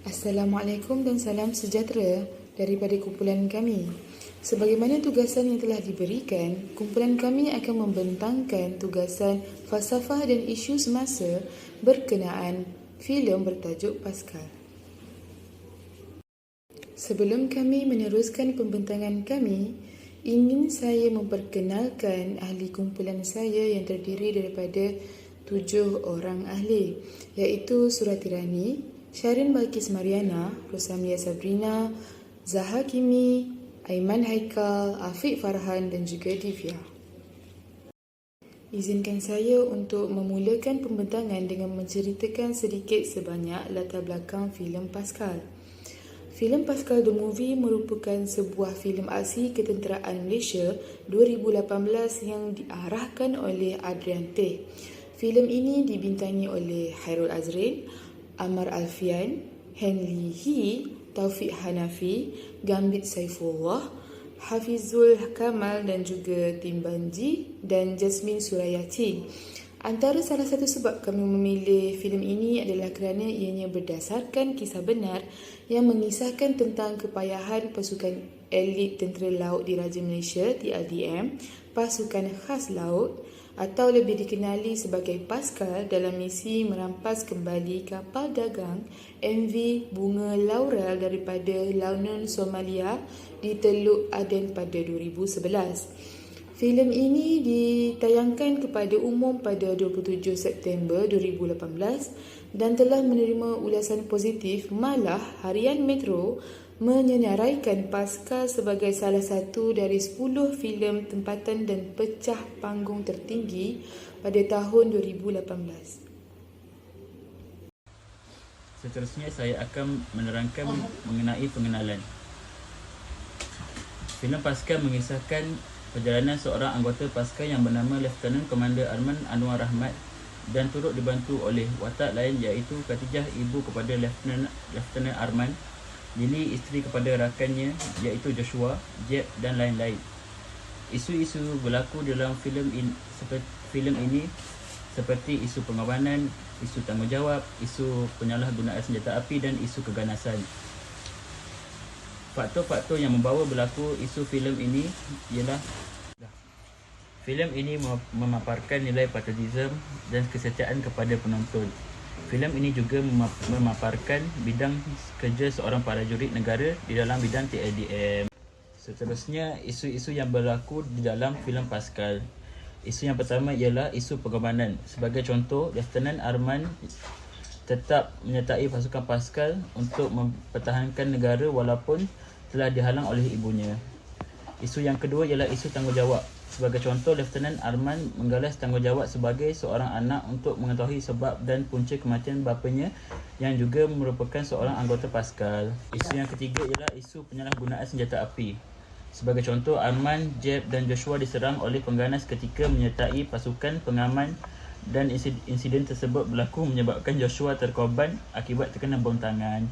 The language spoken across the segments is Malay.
Assalamualaikum dan salam sejahtera daripada kumpulan kami. Sebagaimana tugasan yang telah diberikan, kumpulan kami akan membentangkan tugasan falsafah dan isu semasa berkenaan filem bertajuk Pascal. Sebelum kami meneruskan pembentangan kami, ingin saya memperkenalkan ahli kumpulan saya yang terdiri daripada 7 orang ahli, iaitu Surati Rani, Syarin Balkis Mariana, Rosamia Sabrina, Zaha Kimi, Aiman Haikal, Afiq Farhan dan juga Divya. Izinkan saya untuk memulakan pembentangan dengan menceritakan sedikit sebanyak latar belakang filem Pascal. Filem Pascal The Movie merupakan sebuah filem aksi ketenteraan Malaysia 2018 yang diarahkan oleh Adrian Teh. Filem ini dibintangi oleh Hairul Azrin, Amar Alfian, Henley He, Taufiq Hanafi, Gambit Saifullah, Hafizul Kamal dan juga Tim Banji dan Jasmine Surayati. Antara salah satu sebab kami memilih filem ini adalah kerana ianya berdasarkan kisah benar yang mengisahkan tentang kepayahan pasukan elit tentera laut Diraja Malaysia TLDM, pasukan khas laut atau lebih dikenali sebagai Pascal dalam misi merampas kembali kapal dagang MV Bunga Laurel daripada launan Somalia di Teluk Aden pada 2011. Filem ini ditayangkan kepada umum pada 27 September 2018 dan telah menerima ulasan positif, malah Harian Metro menyenaraikan Pascal sebagai salah satu dari 10 filem tempatan dan pecah panggung tertinggi pada tahun 2018. Seterusnya saya akan menerangkan mengenai pengenalan. Filem Pascal mengisahkan perjalanan seorang anggota Pascal yang bernama Lieutenant Commander Arman Anwar Rahmat dan turut dibantu oleh watak lain iaitu Khatijah, ibu kepada Lieutenant Arman, Lily, isteri kepada rakannya iaitu Joshua, Jeb dan lain-lain. Isu-isu berlaku dalam filem ini seperti isu pengorbanan, isu tanggungjawab, isu penyalahgunaan senjata api dan isu keganasan. Faktor-faktor yang membawa berlaku isu filem ini ialah filem ini memaparkan nilai patriotisme dan kesetiaan kepada penonton. Filem ini juga memaparkan bidang kerja seorang prajurit negara di dalam bidang TLDM. Seterusnya, isu-isu yang berlaku di dalam filem Pascal. Isu yang pertama ialah isu pengorbanan. Sebagai contoh, Lieutenant Arman tetap menyertai pasukan Pascal untuk mempertahankan negara walaupun telah dihalang oleh ibunya. Isu yang kedua ialah isu tanggungjawab. Sebagai contoh, Lieutenant Arman menggalas tanggungjawab sebagai seorang anak untuk mengetahui sebab dan punca kematian bapanya yang juga merupakan seorang anggota Pascal. Isu yang ketiga ialah isu penyalahgunaan senjata api. Sebagai contoh, Arman, Jeb dan Joshua diserang oleh pengganas ketika menyertai pasukan pengaman dan insiden tersebut berlaku menyebabkan Joshua terkorban akibat terkena bom tangan.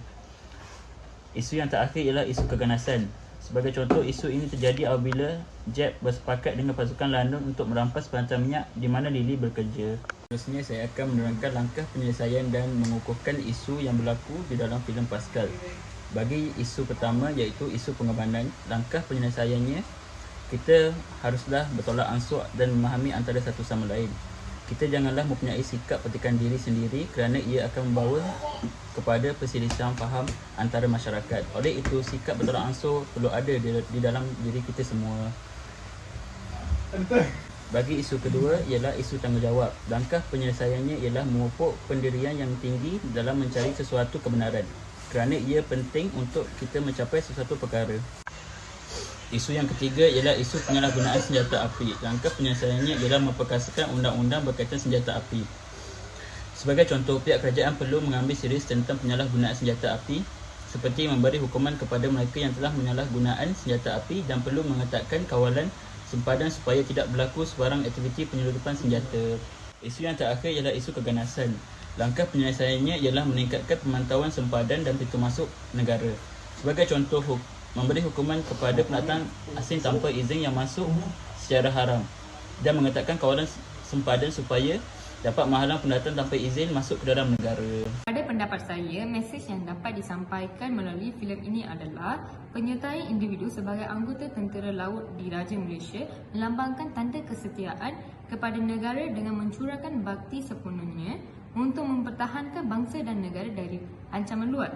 Isu yang terakhir ialah isu keganasan. Sebagai contoh, isu ini terjadi apabila Jeb bersepakat dengan pasukan London untuk merampas pelantar minyak di mana Lily bekerja. Seterusnya, saya akan menerangkan langkah penyelesaian dan mengukuhkan isu yang berlaku di dalam filem Pascal. Bagi isu pertama iaitu isu pengorbanan, langkah penyelesaiannya, kita haruslah bertolak ansur dan memahami antara satu sama lain. Kita janganlah mempunyai sikap petikan diri sendiri kerana ia akan membawa kepada perselisihan faham antara masyarakat. Oleh itu, sikap bertolak ansur perlu ada di dalam diri kita semua. Bagi isu kedua ialah isu tanggungjawab. Langkah penyelesaiannya ialah memupuk pendirian yang tinggi dalam mencari sesuatu kebenaran kerana ia penting untuk kita mencapai sesuatu perkara. Isu yang ketiga ialah isu penyalahgunaan senjata api. Langkah penyelesaiannya ialah memperkasakan undang-undang berkaitan senjata api. Sebagai contoh, pihak kerajaan perlu mengambil serius tentang penyalahgunaan senjata api seperti memberi hukuman kepada mereka yang telah menyalahgunaan senjata api dan perlu mengetatkan kawalan sempadan supaya tidak berlaku sebarang aktiviti penyelundupan senjata. Isu yang terakhir ialah isu keganasan. Langkah penyelesaiannya ialah meningkatkan pemantauan sempadan dan pintu masuk negara. Sebagai contoh, memberi hukuman kepada pendatang asing tanpa izin yang masuk secara haram dan mengetatkan kawalan sempadan supaya dapat menghalang pendatang tanpa izin masuk ke dalam negara. Pada pendapat saya, mesej yang dapat disampaikan melalui filem ini adalah penyertaan individu sebagai anggota tentera laut Diraja Malaysia melambangkan tanda kesetiaan kepada negara dengan mencurahkan bakti sepenuhnya untuk mempertahankan bangsa dan negara dari ancaman luar.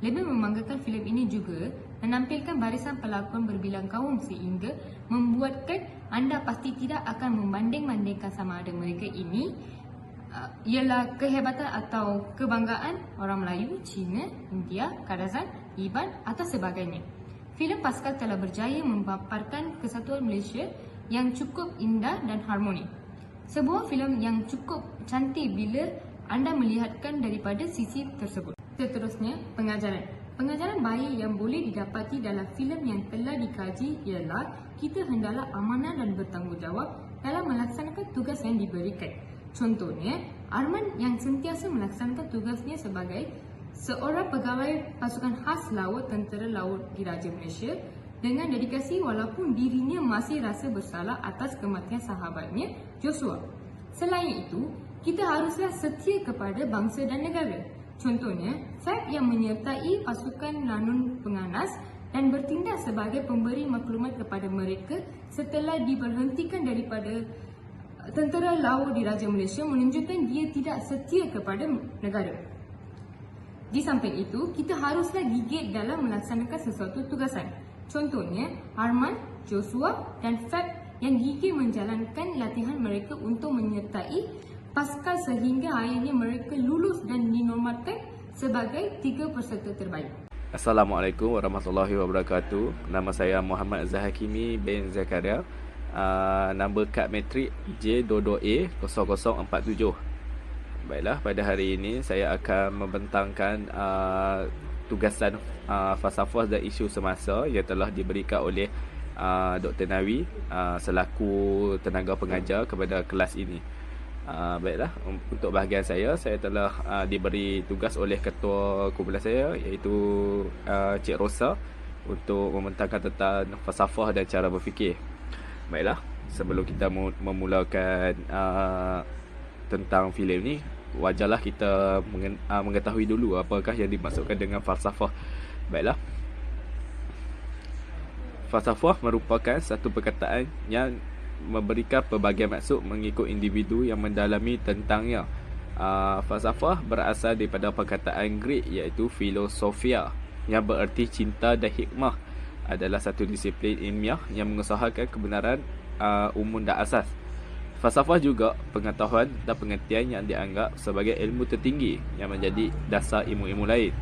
Lebih membanggakan, filem ini juga menampilkan barisan pelakon berbilang kaum sehingga membuatkan anda pasti tidak akan membanding-bandingkan sama ada mereka ini ialah kehebatan atau kebanggaan orang Melayu, Cina, India, Kadazan, Iban atau sebagainya. Filem Pascal telah berjaya memaparkan kesatuan Malaysia yang cukup indah dan harmoni. Sebuah filem yang cukup cantik bila anda melihatkan daripada sisi tersebut. Seterusnya, pengajaran. Pengajaran baik yang boleh didapati dalam filem yang telah dikaji ialah kita hendaklah amanah dan bertanggungjawab dalam melaksanakan tugas yang diberikan. Contohnya, Arman yang sentiasa melaksanakan tugasnya sebagai seorang pegawai pasukan khas laut Tentera Laut Diraja Malaysia dengan dedikasi walaupun dirinya masih rasa bersalah atas kematian sahabatnya Joshua. Selain itu, kita haruslah setia kepada bangsa dan negara. Contohnya, Fab yang menyertai pasukan Lanun Penganas dan bertindak sebagai pemberi maklumat kepada mereka setelah diberhentikan daripada Tentera Laut Diraja Malaysia menunjukkan dia tidak setia kepada negara. Di samping itu, kita haruslah gigit dalam melaksanakan sesuatu tugasan. Contohnya, Arman, Joshua dan Fab yang gigih menjalankan latihan mereka untuk menyertai Pascal sehingga akhirnya mereka lulus dan dinobatkan sebagai 3 peserta terbaik. Assalamualaikum warahmatullahi wabarakatuh. Nama saya Muhammad Zahakimi bin Zakaria. Nombor kad matrik J22A0047. Baiklah, pada hari ini saya akan membentangkan tugasan falsafah dan isu semasa yang telah diberikan oleh Dr. Nawi selaku tenaga pengajar kepada kelas ini. Baiklah, untuk bahagian saya telah diberi tugas oleh ketua kumpulan saya iaitu Cik Rosa untuk membentangkan tentang falsafah dan cara berfikir. Baiklah, sebelum kita memulakan tentang filem ni, wajarlah kita mengetahui dulu apakah yang dimaksudkan dengan falsafah. Baiklah, falsafah merupakan satu perkataan yang memberikan pelbagai maksud mengikut individu yang mendalami tentangnya. Falsafah berasal daripada perkataan Greek iaitu philosophia yang bererti cinta dan hikmah. Adalah satu disiplin ilmiah yang mengusahakan kebenaran umum dan asas. Falsafah juga pengetahuan dan pengertian yang dianggap sebagai ilmu tertinggi yang menjadi dasar ilmu-ilmu lain.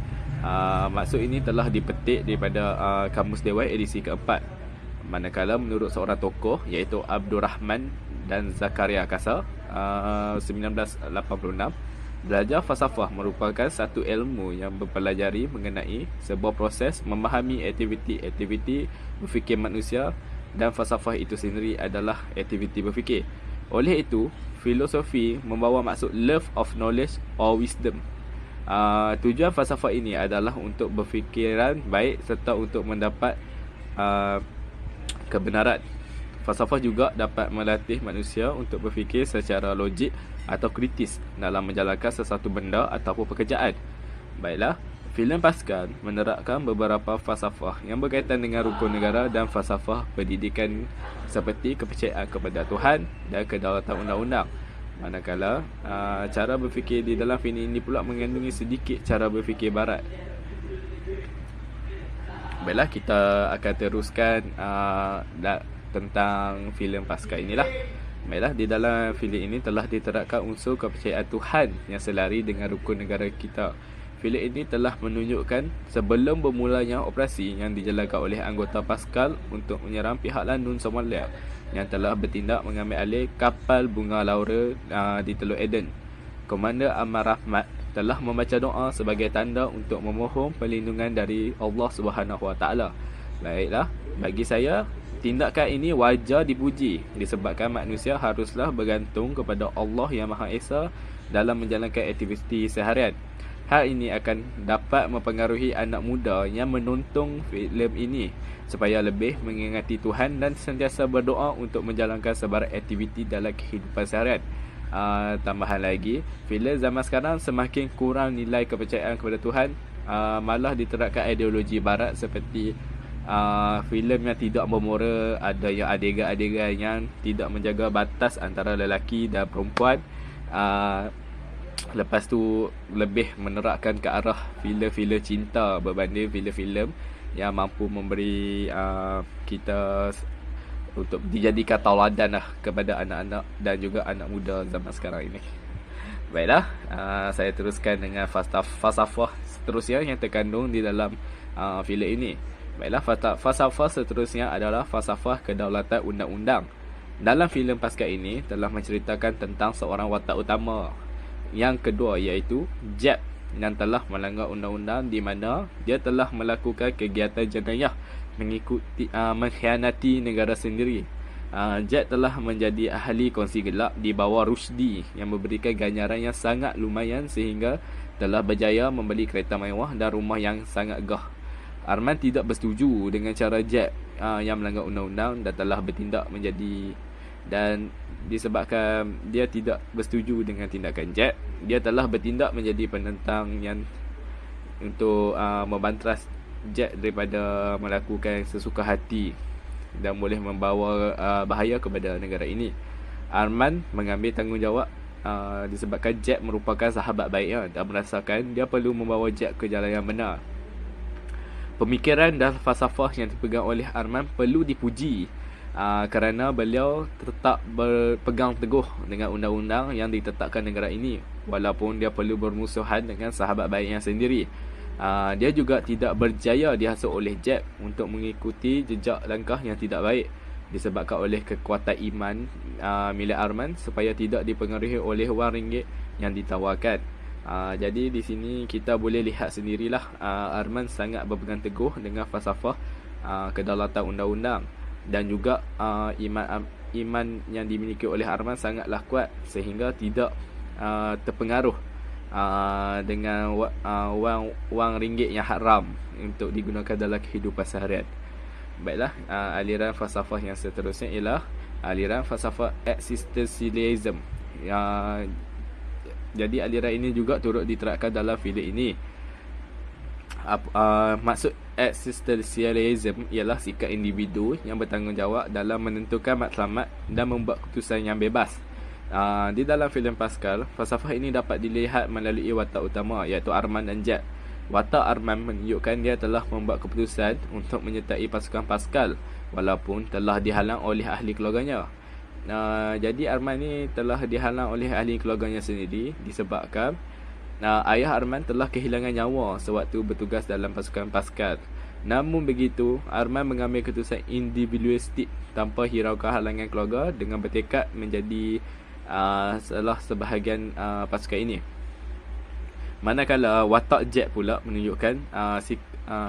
Maksud ini telah dipetik daripada Kamus Dewan edisi keempat. Manakala menurut seorang tokoh iaitu Abdul Rahman dan Zakaria Kasar 1986, belajar falsafah merupakan satu ilmu yang mempelajari mengenai sebuah proses memahami aktiviti berfikir manusia, dan falsafah itu sendiri adalah aktiviti berfikir. Oleh itu, filosofi membawa maksud love of knowledge or wisdom. Tujuan falsafah ini adalah untuk berfikiran baik serta untuk mendapat kebenaran. Falsafah juga dapat melatih manusia untuk berfikir secara logik atau kritis dalam menjalankan sesuatu benda ataupun pekerjaan. Baiklah, filem Pascal menerapkan beberapa falsafah yang berkaitan dengan rukun negara dan falsafah pendidikan seperti kepercayaan kepada Tuhan dan kedaulatan undang-undang. Manakala cara berfikir di dalam filem ini pula mengandungi sedikit cara berfikir barat. Baiklah, kita akan teruskan tentang filem Pascal inilah. Baiklah, di dalam filem ini telah diterapkan unsur kepercayaan Tuhan yang selari dengan rukun negara kita. Filem ini telah menunjukkan sebelum bermulanya operasi yang dijalankan oleh anggota Pascal untuk menyerang pihak Lanun Somalia yang telah bertindak mengambil alih kapal bunga Laura di Teluk Eden. Komander Ammar Rahmat telah membaca doa sebagai tanda untuk memohon perlindungan dari Allah Subhanahu Wa Taala. Baiklah, bagi saya tindakan ini wajar dipuji disebabkan manusia haruslah bergantung kepada Allah yang Maha Esa dalam menjalankan aktiviti seharian. Hal ini akan dapat mempengaruhi anak muda yang menonton filem ini supaya lebih mengingati Tuhan dan sentiasa berdoa untuk menjalankan sebarang aktiviti dalam kehidupan seharian. tambahan lagi, filem zaman sekarang semakin kurang nilai kepercayaan kepada Tuhan, malah diterapkan ideologi barat seperti filem yang tidak bermoral, ada yang adegan-adegan yang tidak menjaga batas antara lelaki dan perempuan. Lepas tu lebih menerakkan ke arah filem-filem cinta berbanding filem-filem yang mampu memberi kita untuk dijadikan tauladan lah kepada anak-anak dan juga anak muda zaman sekarang ini. Baiklah, saya teruskan dengan falsafah seterusnya yang terkandung di dalam filem ini. Baiklah, falsafah seterusnya adalah falsafah kedaulatan undang-undang. Dalam filem Pascal ini telah menceritakan tentang seorang watak utama yang kedua, iaitu Jack, yang telah melanggar undang-undang di mana dia telah melakukan kegiatan jenayah mengkhianati negara sendiri. Jack telah menjadi ahli kongsi gelap di bawah Rushdie yang memberikan ganjaran yang sangat lumayan sehingga telah berjaya membeli kereta mewah dan rumah yang sangat gah. Arman tidak bersetuju dengan cara Jack yang melanggar undang-undang dan telah bertindak dan disebabkan dia tidak bersetuju dengan tindakan Jack, dia telah bertindak menjadi penentang yang untuk membantras Jack daripada melakukan sesuka hati dan boleh membawa bahaya kepada negara ini. Arman mengambil tanggungjawab disebabkan Jack merupakan sahabat baiknya dan merasakan dia perlu membawa Jack ke jalan yang benar. Pemikiran dan falsafah yang dipegang oleh Arman perlu dipuji kerana beliau tetap berpegang teguh dengan undang-undang yang ditetapkan negara ini walaupun dia perlu bermusuhan dengan sahabat baiknya sendiri. Dia juga tidak berjaya dihasut oleh Jack untuk mengikuti jejak langkah yang tidak baik disebabkan oleh kekuatan iman milik Arman supaya tidak dipengaruhi oleh wang ringgit yang ditawarkan. Jadi di sini kita boleh lihat sendirilah Arman sangat berpegang teguh dengan falsafah kedaulatan undang-undang dan juga iman yang dimiliki oleh Arman sangatlah kuat sehingga tidak terpengaruh dengan wang ringgit yang haram untuk digunakan dalam kehidupan seharian. Baiklah, aliran falsafah yang seterusnya ialah aliran falsafah existentialism. Jadi aliran ini juga turut diterapkan dalam filem ini. Maksud existentialism ialah sikap individu yang bertanggungjawab dalam menentukan matlamat dan membuat keputusan yang bebas. Di dalam filem Pascal, falsafah ini dapat dilihat melalui watak utama iaitu Arman dan Jack. Watak Arman menunjukkan dia telah membuat keputusan untuk menyertai pasukan Pascal walaupun telah dihalang oleh ahli keluarganya. Jadi Arman ni telah dihalang oleh ahli keluarganya sendiri disebabkan ayah Arman telah kehilangan nyawa sewaktu bertugas dalam pasukan Pascal. Namun begitu, Arman mengambil keputusan individualistik tanpa hiraukan halangan keluarga dengan bertekad menjadi salah sebahagian pasukan ini. Manakala watak Jack pula menunjukkan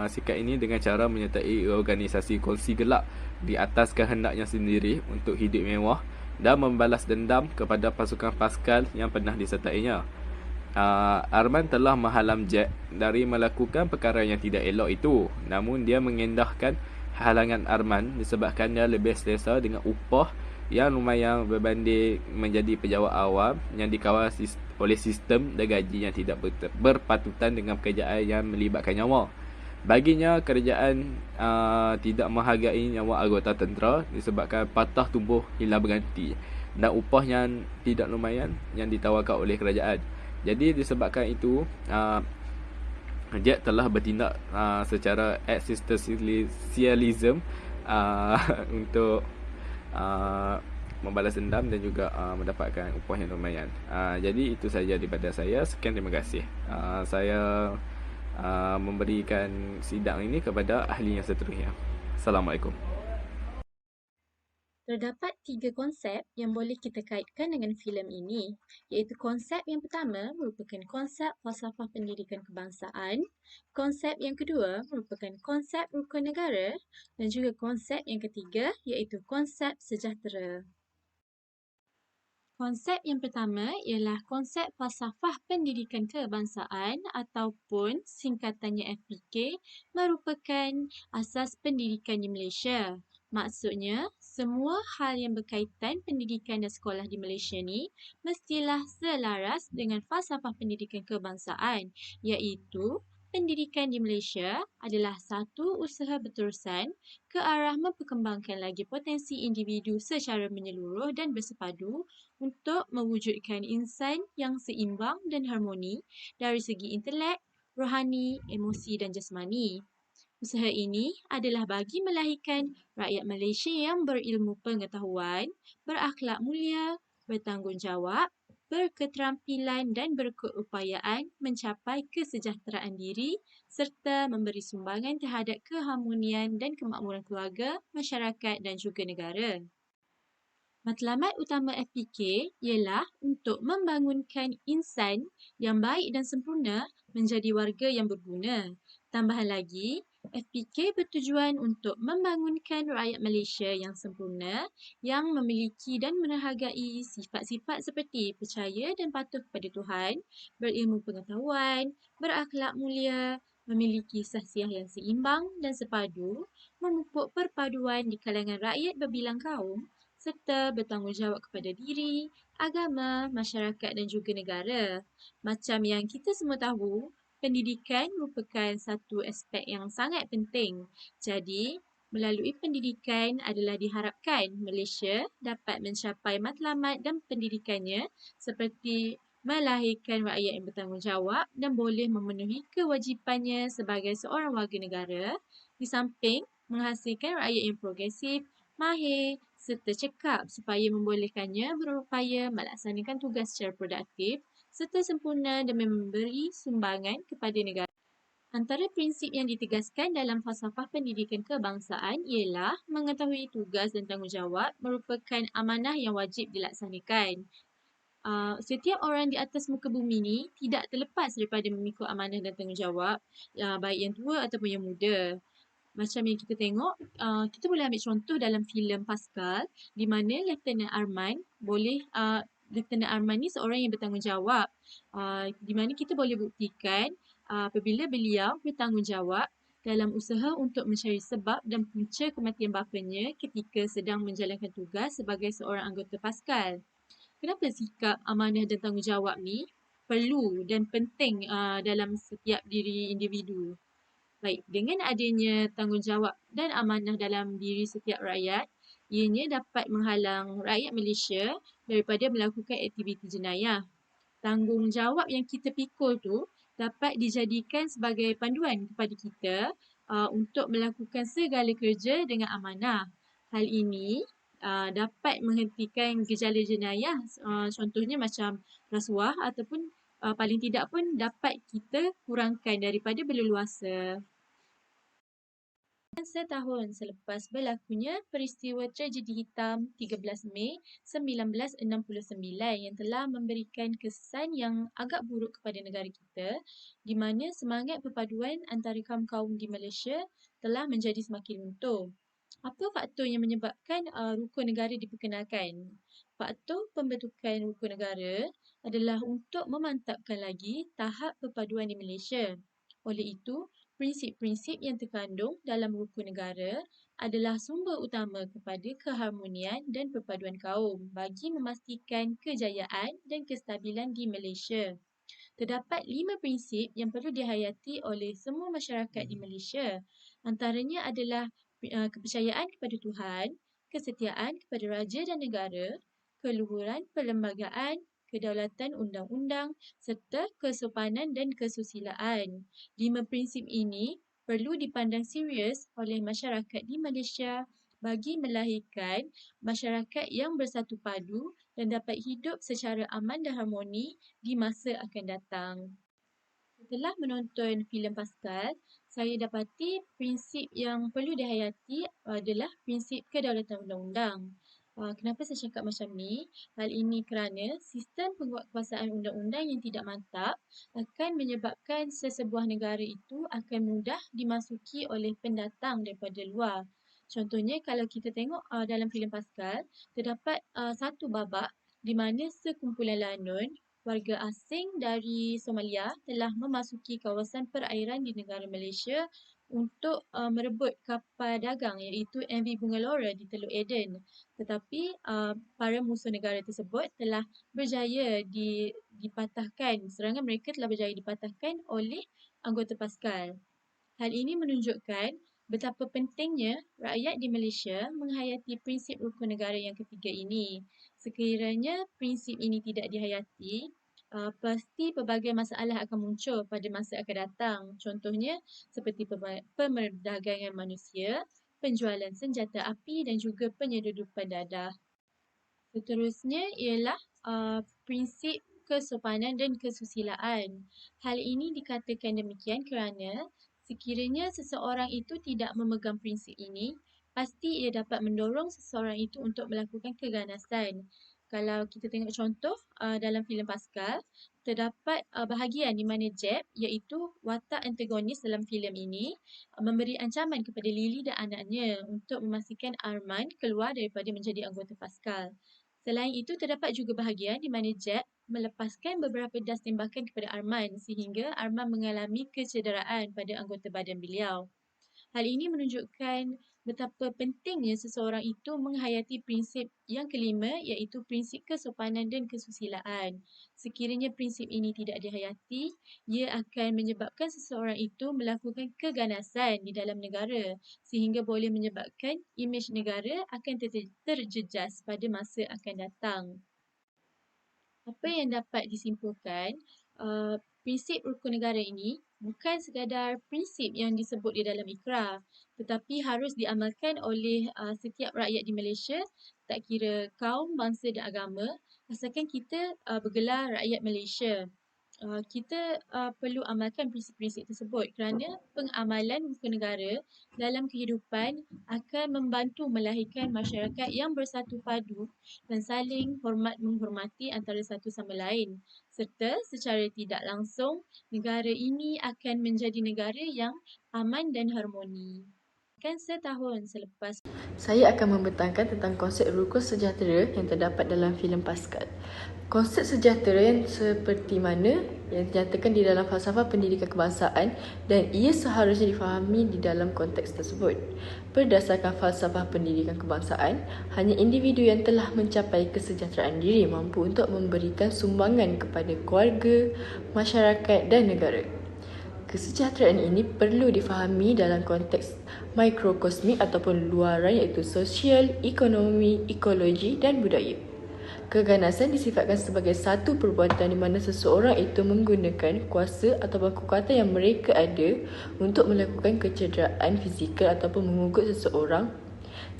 sikap ini dengan cara menyertai organisasi kongsi gelap di atas kehendaknya sendiri untuk hidup mewah dan membalas dendam kepada pasukan Pascal yang pernah disertainya. Arman telah menghalang Jack dari melakukan perkara yang tidak elok itu, namun dia mengendahkan halangan Arman disebabkan dia lebih selesa dengan upah yang lumayan berbanding menjadi pejabat awam yang dikawal oleh sistem dan gaji yang tidak berpatutan dengan pekerjaan yang melibatkan nyawa. Baginya, kerajaan tidak menghargai nyawa anggota tentera disebabkan patah tubuh hilang berganti dan upah yang tidak lumayan yang ditawarkan oleh kerajaan. Jadi disebabkan itu Jack telah bertindak secara existentialism untuk membalas dendam dan juga mendapatkan upah yang lumayan. Jadi itu saja daripada saya. Sekian, terima kasih. Saya memberikan sidang ini kepada ahli yang seterusnya. Assalamualaikum. Terdapat 3 konsep yang boleh kita kaitkan dengan filem ini, iaitu konsep yang pertama merupakan konsep falsafah pendidikan kebangsaan, konsep yang kedua merupakan konsep rukun negara dan juga konsep yang ketiga iaitu konsep sejahtera. Konsep yang pertama ialah konsep falsafah pendidikan kebangsaan ataupun singkatannya FPK merupakan asas pendidikan di Malaysia. Maksudnya, semua hal yang berkaitan pendidikan dan sekolah di Malaysia ni mestilah selaras dengan falsafah pendidikan kebangsaan, iaitu pendidikan di Malaysia adalah satu usaha berterusan ke arah memperkembangkan lagi potensi individu secara menyeluruh dan bersepadu untuk mewujudkan insan yang seimbang dan harmoni dari segi intelek, rohani, emosi dan jasmani. Usaha ini adalah bagi melahirkan rakyat Malaysia yang berilmu pengetahuan, berakhlak mulia, bertanggungjawab, berketerampilan dan berkeupayaan mencapai kesejahteraan diri serta memberi sumbangan terhadap keharmonian dan kemakmuran keluarga, masyarakat dan juga negara. Matlamat utama FPK ialah untuk membangunkan insan yang baik dan sempurna menjadi warga yang berguna. Tambahan lagi, FPK bertujuan untuk membangunkan rakyat Malaysia yang sempurna yang memiliki dan menghargai sifat-sifat seperti percaya dan patuh kepada Tuhan, berilmu pengetahuan, berakhlak mulia, memiliki sahsiah yang seimbang dan sepadu, memupuk perpaduan di kalangan rakyat berbilang kaum, serta bertanggungjawab kepada diri, agama, masyarakat dan juga negara. Macam yang kita semua tahu, pendidikan merupakan satu aspek yang sangat penting. Jadi, melalui pendidikan adalah diharapkan Malaysia dapat mencapai matlamat dan pendidikannya seperti melahirkan rakyat yang bertanggungjawab dan boleh memenuhi kewajipannya sebagai seorang warga negara di samping menghasilkan rakyat yang progresif, mahir serta cekap supaya membolehkannya berupaya melaksanakan tugas secara produktif serta sempurna dan memberi sumbangan kepada negara. Antara prinsip yang ditegaskan dalam falsafah pendidikan kebangsaan ialah mengetahui tugas dan tanggungjawab merupakan amanah yang wajib dilaksanakan. Setiap orang di atas muka bumi ni tidak terlepas daripada memikul amanah dan tanggungjawab, baik yang tua ataupun yang muda. Macam yang kita tengok, kita boleh ambil contoh dalam filem Pascal di mana Lieutenant Arman ni seorang yang bertanggungjawab, di mana kita boleh buktikan apabila beliau bertanggungjawab dalam usaha untuk mencari sebab dan punca kematian bapanya ketika sedang menjalankan tugas sebagai seorang anggota Pascal. Kenapa sikap amanah dan tanggungjawab ni perlu dan penting dalam setiap diri individu? Baik, dengan adanya tanggungjawab dan amanah dalam diri setiap rakyat, ianya dapat menghalang rakyat Malaysia daripada melakukan aktiviti jenayah. Tanggungjawab yang kita pikul tu dapat dijadikan sebagai panduan kepada kita untuk melakukan segala kerja dengan amanah. Hal ini dapat menghentikan gejala jenayah, contohnya macam rasuah ataupun paling tidak pun dapat kita kurangkan daripada berleluasa. Setahun selepas berlakunya peristiwa tragedi hitam 13 Mei 1969 yang telah memberikan kesan yang agak buruk kepada negara kita, di mana semangat perpaduan antara kaum-kaum di Malaysia telah menjadi semakin runtuh. Apa faktor yang menyebabkan rukun negara diperkenalkan? Faktor pembentukan rukun negara adalah untuk memantapkan lagi tahap perpaduan di Malaysia. Oleh itu, prinsip-prinsip yang terkandung dalam rukun negara adalah sumber utama kepada keharmonian dan perpaduan kaum bagi memastikan kejayaan dan kestabilan di Malaysia. Terdapat 5 prinsip yang perlu dihayati oleh semua masyarakat di Malaysia. Antaranya adalah kepercayaan kepada Tuhan, kesetiaan kepada raja dan negara, keluhuran perlembagaan, kedaulatan undang-undang serta kesopanan dan kesusilaan. 5 prinsip ini perlu dipandang serius oleh masyarakat di Malaysia bagi melahirkan masyarakat yang bersatu padu dan dapat hidup secara aman dan harmoni di masa akan datang. Setelah menonton filem Pascal, saya dapati prinsip yang perlu dihayati adalah prinsip kedaulatan undang-undang. Kenapa saya cakap macam ni? Hal ini kerana sistem penguatkuasaan undang-undang yang tidak mantap akan menyebabkan sesebuah negara itu akan mudah dimasuki oleh pendatang daripada luar. Contohnya kalau kita tengok dalam filem Pascal, terdapat satu babak di mana sekumpulan lanun warga asing dari Somalia telah memasuki kawasan perairan di negara Malaysia untuk merebut kapal dagang iaitu MV Bunga Laura di Teluk Eden. Tetapi para musuh negara tersebut telah berjaya dipatahkan. Serangan mereka telah berjaya dipatahkan oleh anggota Paskal. Hal ini menunjukkan betapa pentingnya rakyat di Malaysia menghayati prinsip rukun negara yang ketiga ini. Sekiranya prinsip ini tidak dihayati, pasti pelbagai masalah akan muncul pada masa akan datang. Contohnya seperti pemerdagangan manusia, penjualan senjata api dan juga penyeludupan dadah. Seterusnya ialah prinsip kesopanan dan kesusilaan. Hal ini dikatakan demikian kerana sekiranya seseorang itu tidak memegang prinsip ini, pasti ia dapat mendorong seseorang itu untuk melakukan keganasan. Kalau kita tengok contoh dalam filem Paskal, terdapat bahagian di mana Jeb, iaitu watak antagonis dalam filem ini, memberi ancaman kepada Lily dan anaknya untuk memastikan Arman keluar daripada menjadi anggota Paskal. Selain itu, terdapat juga bahagian di mana Jack melepaskan beberapa das tembakan kepada Arman sehingga Arman mengalami kecederaan pada anggota badan beliau. Hal ini menunjukkan betapa pentingnya seseorang itu menghayati prinsip yang kelima iaitu prinsip kesopanan dan kesusilaan. Sekiranya prinsip ini tidak dihayati, ia akan menyebabkan seseorang itu melakukan keganasan di dalam negara sehingga boleh menyebabkan imej negara akan terjejas pada masa akan datang. Apa yang dapat disimpulkan, prinsip rukun negara ini bukan sekadar prinsip yang disebut di dalam ikrar, tetapi harus diamalkan oleh setiap rakyat di Malaysia, tak kira kaum, bangsa dan agama, asalkan kita bergelar rakyat Malaysia. Kita perlu amalkan prinsip-prinsip tersebut kerana pengamalan rukun negara dalam kehidupan akan membantu melahirkan masyarakat yang bersatu padu dan saling hormat menghormati antara satu sama lain. Serta secara tidak langsung, negara ini akan menjadi negara yang aman dan harmoni. Kan setahun selepas Saya akan membentangkan tentang konsep rukun sejahtera yang terdapat dalam filem Paskal. Konsep sejahtera yang seperti mana yang dinyatakan di dalam falsafah pendidikan kebangsaan dan ia seharusnya difahami di dalam konteks tersebut. Berdasarkan falsafah pendidikan kebangsaan, hanya individu yang telah mencapai kesejahteraan diri mampu untuk memberikan sumbangan kepada keluarga, masyarakat dan negara. Kesejahteraan ini perlu difahami dalam konteks mikrokosmik ataupun luaran iaitu sosial, ekonomi, ekologi dan budaya. Keganasan disifatkan sebagai satu perbuatan di mana seseorang itu menggunakan kuasa ataupun kekuatan yang mereka ada untuk melakukan kecederaan fizikal ataupun mengugut seseorang.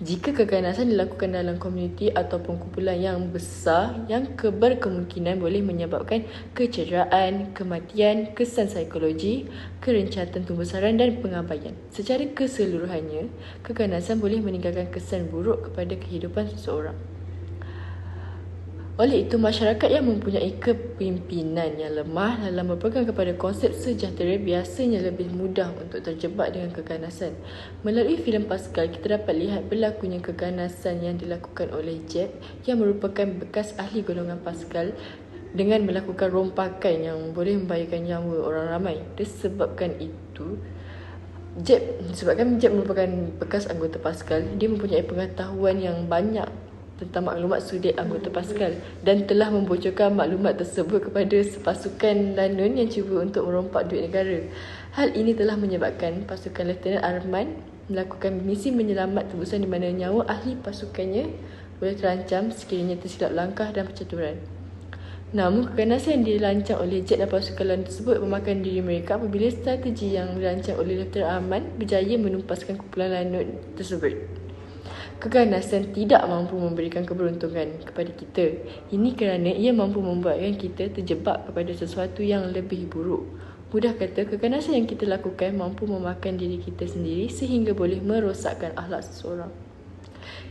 Jika keganasan dilakukan dalam komuniti ataupun kumpulan yang besar yang berkemungkinan boleh menyebabkan kecederaan, kematian, kesan psikologi, kerencatan pembesaran dan pengabaian. Secara keseluruhannya, keganasan boleh meninggalkan kesan buruk kepada kehidupan seseorang. Oleh itu, masyarakat yang mempunyai kepimpinan yang lemah dalam berpegang kepada konsep sejahtera biasanya lebih mudah untuk terjebak dengan keganasan. Melalui filem Paskal, kita dapat lihat berlakunya keganasan yang dilakukan oleh Jeb yang merupakan bekas ahli golongan Paskal dengan melakukan rompakan yang boleh membahayakan nyawa orang ramai. Disebabkan Jeb merupakan bekas anggota Paskal, dia mempunyai pengetahuan yang banyak tentang maklumat sudet anggota Paskal dan telah membocorkan maklumat tersebut kepada pasukan Lanun yang cuba untuk merompak duit negara. Hal ini telah menyebabkan pasukan Lieutenant Arman melakukan misi menyelamat tebusan di mana nyawa ahli pasukannya boleh terancam sekiranya tersilap langkah dan percaturan. Namun, keganasan yang dirancang oleh Jet dan pasukan Lanun tersebut memakan diri mereka apabila strategi yang dirancang oleh Lieutenant Arman berjaya menumpaskan kumpulan Lanun tersebut. Keganasan tidak mampu memberikan keberuntungan kepada kita. Ini kerana ia mampu membuatkan kita terjebak kepada sesuatu yang lebih buruk. Mudah kata, keganasan yang kita lakukan mampu memakan diri kita sendiri sehingga boleh merosakkan akhlak seseorang.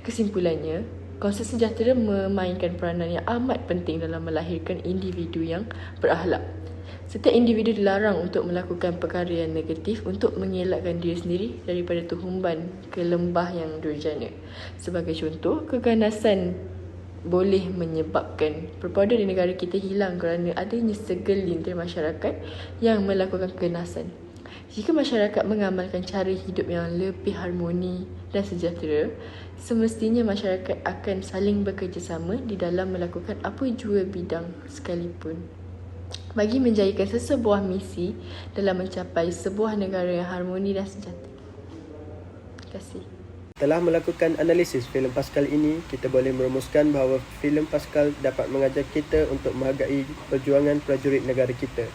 Kesimpulannya, konsep sejahtera memainkan peranan yang amat penting dalam melahirkan individu yang berakhlak. Setiap individu dilarang untuk melakukan perkara yang negatif untuk mengelakkan diri sendiri daripada terhumban ke lembah yang durjana. Sebagai contoh, keganasan boleh menyebabkan perpaduan di negara kita hilang kerana adanya segelintir masyarakat yang melakukan keganasan. Jika masyarakat mengamalkan cara hidup yang lebih harmoni dan sejahtera, semestinya masyarakat akan saling bekerjasama di dalam melakukan apa jua bidang sekalipun bagi menjayakan sesebuah misi dalam mencapai sebuah negara yang harmoni dan sejahtera. Terima kasih. Setelah melakukan analisis filem Pascal ini, kita boleh merumuskan bahawa filem Pascal dapat mengajar kita untuk menghargai perjuangan prajurit negara kita,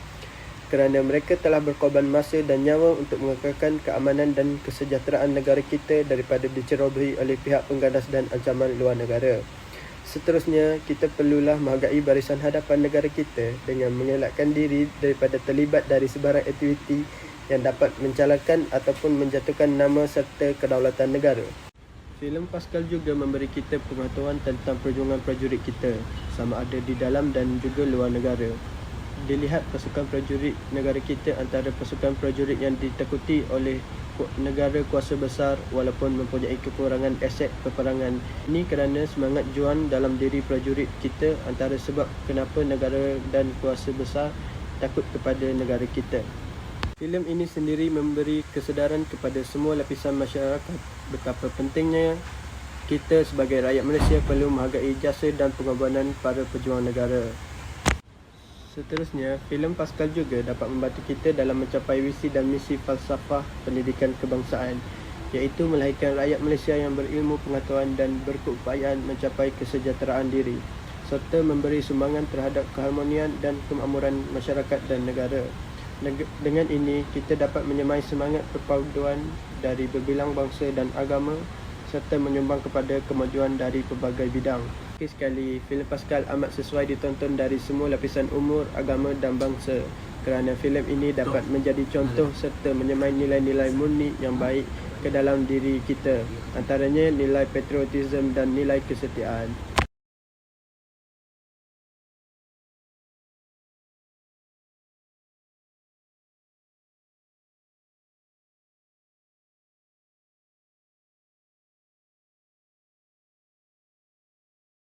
kerana mereka telah berkorban masa dan nyawa untuk mengekalkan keamanan dan kesejahteraan negara kita daripada dicerobohi oleh pihak pengganas dan ancaman luar negara. Seterusnya, kita perlulah menghargai barisan hadapan negara kita dengan mengelakkan diri daripada terlibat dari sebarang aktiviti yang dapat mencalahkan ataupun menjatuhkan nama serta kedaulatan negara. Filem Pascal juga memberi kita pengetahuan tentang perjuangan prajurit kita, sama ada di dalam dan juga luar negara. Dilihat pasukan prajurit negara kita antara pasukan prajurit yang ditakuti oleh negara kuasa besar walaupun mempunyai kekurangan aset peperangan. Ini kerana semangat juang dalam diri prajurit kita antara sebab kenapa negara dan kuasa besar takut kepada negara kita. Filem ini sendiri memberi kesedaran kepada semua lapisan masyarakat betapa pentingnya kita sebagai rakyat Malaysia perlu menghargai jasa dan pengorbanan para pejuang negara. Seterusnya, filem Pascal juga dapat membantu kita dalam mencapai visi dan misi falsafah pendidikan kebangsaan, iaitu melahirkan rakyat Malaysia yang berilmu pengetahuan dan berkeupayaan mencapai kesejahteraan diri, serta memberi sumbangan terhadap keharmonian dan kemakmuran masyarakat dan negara. Dengan ini, kita dapat menyemai semangat perpaduan dari berbilang bangsa dan agama serta menyumbang kepada kemajuan dari pelbagai bidang. Sekali, filem Pascal amat sesuai ditonton dari semua lapisan umur, agama dan bangsa kerana filem ini dapat menjadi contoh serta menyemai nilai-nilai murni yang baik ke dalam diri kita, antaranya nilai patriotisme dan nilai kesetiaan.